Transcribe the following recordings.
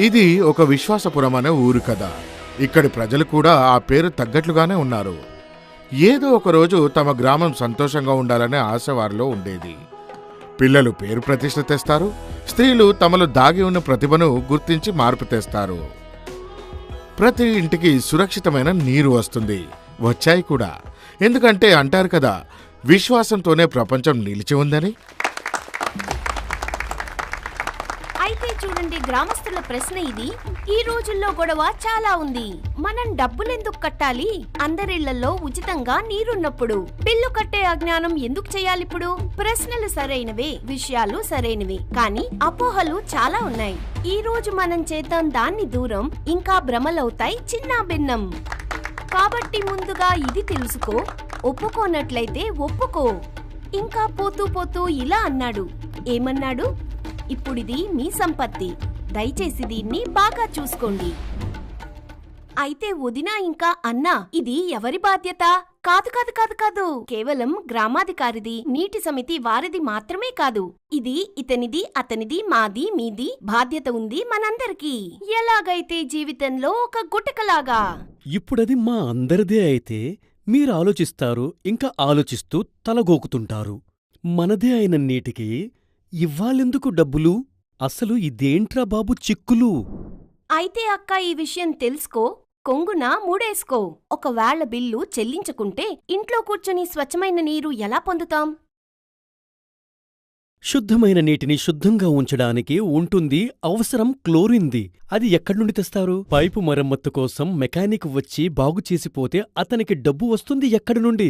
ఇది ఒక విశ్వాసపురం అనే ఊరు కదా. ఇక్కడి ప్రజలు కూడా ఆ పేరు తగ్గట్లుగానే ఉన్నారు. ఏదో ఒకరోజు తమ గ్రామం సంతోషంగా ఉండాలనే ఆశ వారిలో ఉండేది. పిల్లలు పేరు ప్రతిష్ఠ తెస్తారు, స్త్రీలు తమలో దాగి ఉన్న ప్రతిభను గుర్తించి మార్పు తెస్తారు. ప్రతి ఇంటికి సురక్షితమైన నీరు వస్తుంది. వచ్చాయి కూడా. ఎందుకంటే అంటారు కదా, విశ్వాసంతోనే ప్రపంచం నిలిచి ఉందని. అయితే చూడండి, గ్రామస్తుల ప్రశ్న ఇది. ఈ రోజుల్లో గొడవ చాలా ఉంది. మనం డబ్బులెందుకు కట్టాలి? అందరిళ్లలో ఉచితంగా నీరున్నప్పుడు బిల్లు కట్టే అజ్ఞానం ఎందుకు చేయాలిప్పుడు? ప్రశ్నలు సరైనవే, విషయాలు సరైనవే, కానీ అపోహలు చాలా ఉన్నాయి. ఈ రోజు మనం చేద్దాం దాన్ని దూరం, ఇంకా భ్రమలవుతాయి చిన్న భిన్నం. కాబట్టి ముందుగా ఇది తెలుసుకో, ఒప్పుకోనట్లయితే ఒప్పుకో. ఇంకా పోతూ పోతూ ఇలా అన్నాడు. ఏమన్నాడు? ఇప్పుడిది మీ సంపత్తి, దయచేసి దీన్ని బాగా చూసుకోండి. అయితే వదినా ఇంకా అన్నా, ఇది ఎవరి బాధ్యత? కాదు కాదు కాదు కాదు, కేవలం గ్రామాధికారిది, నీటి సమితి వారిది మాత్రమే కాదు. ఇది ఇతనిది, అతనిది, మాది, మీది. బాధ్యత ఉంది మనందరికీ. ఎలాగైతే జీవితంలో ఒక గుటకలాగా. ఇప్పుడది మా అందరిదే అయితే మీరు ఆలోచిస్తారు, ఇంకా ఆలోచిస్తూ తలగోకుతుంటారు. మనదే అయిన నీటికి ఇవ్వాలెందుకు డబ్బులు? అసలు ఇదేంట్రా బాబు చిక్కులు? అయితే అక్క, ఈ విషయం తెలుసుకో, కొంగున మూడేసుకో. ఒకవేళ బిల్లు చెల్లించకుంటే ఇంట్లో కూర్చుని స్వచ్ఛమైన నీరు ఎలా పొందుతాం? శుద్ధమైన నీటిని శుద్ధంగా ఉంచడానికి ఉంటుంది అవసరం క్లోరిన్ది. అది ఎక్కడ్నుండి తెస్తారు? పైపు మరమ్మత్తు కోసం మెకానిక్ వచ్చి బాగుచేసిపోతే అతనికి డబ్బు వస్తుంది ఎక్కడి నుండి?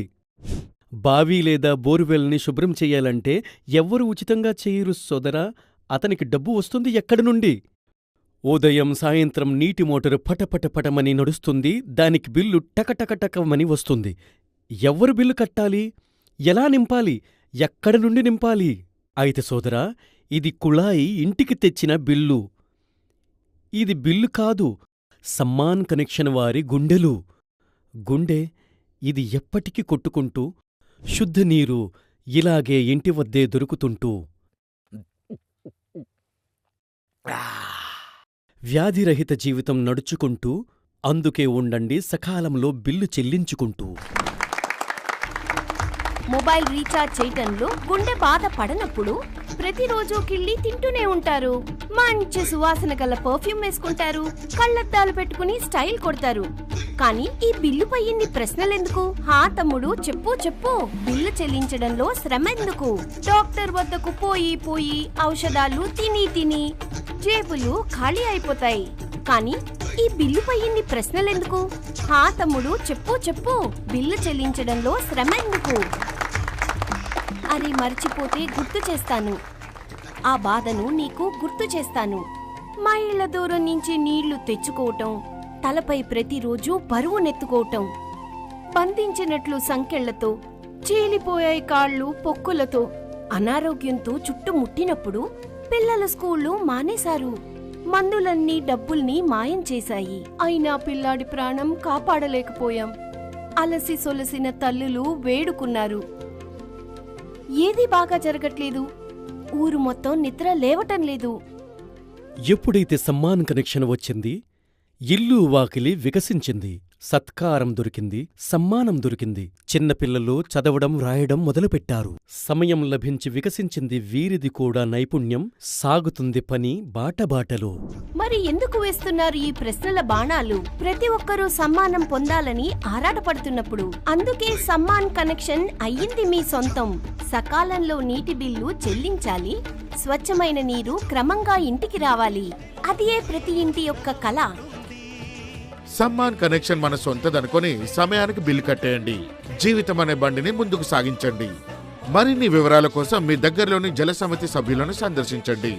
బావి లేదా బోరువెల్ని శుభ్రం చెయ్యాలంటే ఎవ్వరు ఉచితంగా చెయ్యరు సోదరా. అతనికి డబ్బు వస్తుంది ఎక్కడి నుండి? ఉదయం సాయంత్రం నీటి మోటారు పటపటపటమని నడుస్తుంది, దానికి బిల్లు టకటకటకమని వస్తుంది. ఎవ్వరు బిల్లు కట్టాలి? ఎలా నింపాలి? ఎక్కడి నుండి నింపాలి? అయితే సోదరా, ఇది కుళాయి ఇంటికి తెచ్చిన బిల్లు. ఇది బిల్లు కాదు, సమ్మాన్ కనెక్షన్ వారి గుండెలు. గుండె ఇది ఎప్పటికీ కొట్టుకుంటూ, శుద్ధ నీరు ఇలాగే ఇంటి వద్దే దొరుకుతుంటూ, వ్యాధిరహిత జీవితం నడుచుకుంటూ, అందుకే ఉండండి సకాలంలో బిల్లు చెల్లించుకుంటూ. మొబైల్ రీఛార్జ్ చేయటంలో గుండె బాధ పడనప్పుడు ప్రతిరోజు కిళ్ళి తింటూనే ఉంటారు. మంచి సువాసన గల పర్ఫ్యూమ్ వేసుకుంటారు, కళ్ళద్దాలు పెట్టుకుని స్టైల్ కొడతారు. కానీ ఈ బిల్లుపై ఇన్ని ప్రశ్నలెందుకు? హా తమ్ముడు, చెప్పు చెప్పు. బిల్లు చెల్లించడంలో శ్రమ ఎందుకు? డాక్టర్ వద్దకు పోయి పోయి, ఔషధాలు తిని తిని జేబులు ఖాళీ అయిపోతాయి. కానీ ఈ బిల్లుపై ఇన్ని ప్రశ్నలెందుకు? హా తమ్ముడు, చెప్పు చెప్పు. బిల్లు చెల్లించడంలో శ్రమ ఎందుకు? అరే, మర్చిపోతే గుర్తు చేస్తాను. ఆ బాధను నీకు గుర్తు చేస్తాను. మా ఇళ్ల దూరం నుంచి నీళ్లు తెచ్చుకోవటం, తలపై ప్రతిరోజు బరువు నెత్తుకోవటం, బంధించినట్లు సంకెళ్లతో, చీలిపోయాయి కాళ్ళు పొక్కులతో, అనారోగ్యంతో చుట్టుముట్టినప్పుడు పిల్లల స్కూళ్లు మానేశారు. మందులన్నీ డబ్బుల్ని మాయం చేశాయి. అయినా పిల్లాడి ప్రాణం కాపాడలేకపోయాం. అలసి సొలసిన తల్లులు వేడుకున్నారు. ఏదీ బాగా జరగట్లేదు. ఊరు మొత్తం నిద్ర లేవటం లేదు. ఎప్పుడైతే సమ్మాన్ కనెక్షన్ వచ్చింది, ఇల్లు వాకిలి వికసించింది, సత్కారం దొరికింది, సమ్మానం దొరికింది. చిన్నపిల్లలు చదవడం రాయడం మొదలుపెట్టారు. సమయం లభించి వికసించింది వీరిది కూడా నైపుణ్యం. సాగుతుంది పని బాటబాటలో. మరి ఎందుకు వేస్తున్నారు ఈ ప్రశ్నల బాణాలు? ప్రతి ఒక్కరూ సమ్మానం పొందాలని ఆరాటపడుతున్నప్పుడు. అందుకే సమ్మాన్ కనెక్షన్ అయ్యింది మీ సొంతం. సకాలంలో నీటి బిల్లు చెల్లించాలి, స్వచ్ఛమైన నీరు క్రమంగా ఇంటికి రావాలి. అదే ప్రతి ఇంటి యొక్క కల. సమ్మాన్ కనెక్షన్ మన సొంతదనుకొని సమయానికి బిల్లు కట్టేయండి. జీవితం అనే బండిని ముందుకు సాగించండి. మరిన్ని వివరాల కోసం మీ దగ్గరలోని జల సమితి సభ్యులను సందర్శించండి.